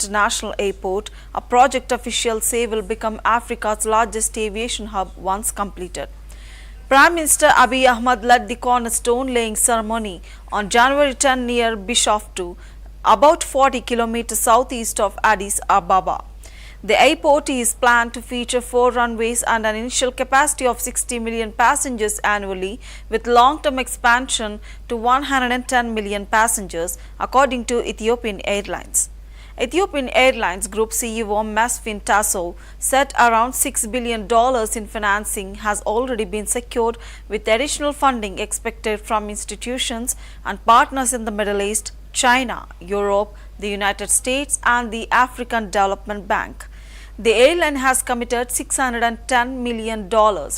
International Airport, a project officials say will become Africa's largest aviation hub once completed. Prime Minister Abiy Ahmed led the cornerstone-laying ceremony on January 10 near Bishoftu, about 40 kilometers southeast of Addis Ababa. The airport is planned to feature 4 runways and an initial capacity of 60 million passengers annually, with long-term expansion to 110 million passengers, according to Ethiopian Airlines. Ethiopian Airlines Group CEO Mesfin Tasso said around $6 billion in financing has already been secured, with additional funding expected from institutions and partners in the Middle East, China, Europe, the United States and the African Development Bank. The airline has committed $610 million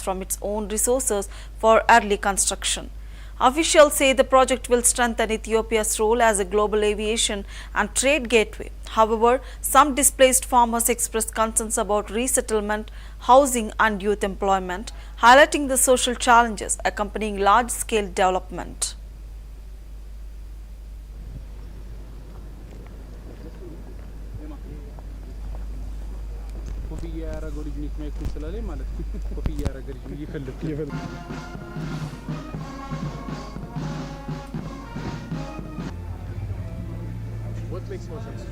from its own resources for early construction. Officials say the project will strengthen Ethiopia's role as a global aviation and trade gateway. However, some displaced farmers expressed concerns about resettlement, housing and youth employment, highlighting the social challenges accompanying large-scale development. What makes more sense?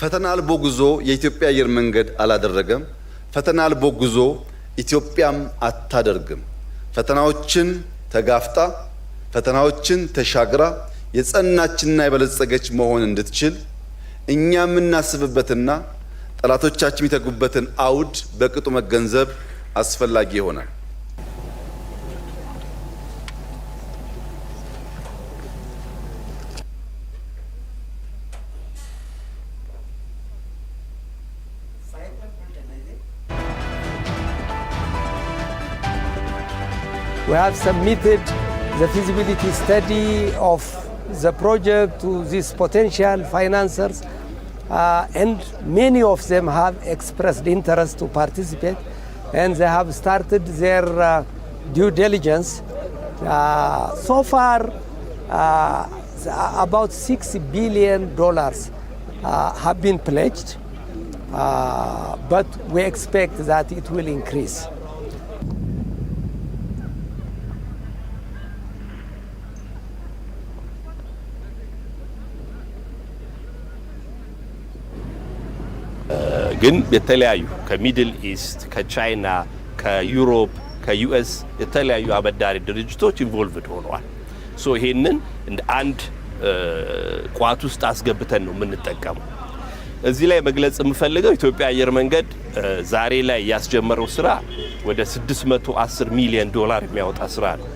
ፈተና አልቦ ጉዞ የኢትዮጵያ አየር መንገድ አላደረገም። ፈተና አልቦ ጉዞ ኢትዮጵያም አታደርግም። ፈተናዎችን ተጋፍጣ ፈተናዎችን ተሻግራ የጸናችና የበለጸገች መሆን እንድትችል እኛ የምናስብበትና ጠላቶቻችን የሚተጉበትን አውድ በቅጡ መገንዘብ አስፈላጊ ይሆናል። We have submitted the feasibility study of the project to these potential financiers, and many of them have expressed interest to participate, and they have started their due diligence. So far, about $6 billion have been pledged, but we expect that it will increase. ግን የተለያዩ ከሚድል ኢስት ከቻይና ከዩሮፕ ከዩኤስ የተለያዩ አበዳሪ ድርጅቶች ኢንቮልቭድ ሆነዋል። ሶ ይሄንን እንደ አንድ ቋት ውስጥ አስገብተን ነው የምንጠቀመው። እዚህ ላይ መግለጽ የምፈልገው ኢትዮጵያ አየር መንገድ ዛሬ ላይ ያስጀመረው ስራ ወደ $610 ሚሊዮን የሚያወጣ ስራ ነው።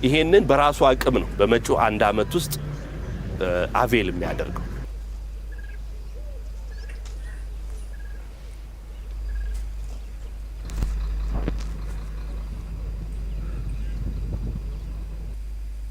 ይሄንን በራሱ አቅም ነው በመጪው አንድ አመት ውስጥ አቬል የሚያደርገው።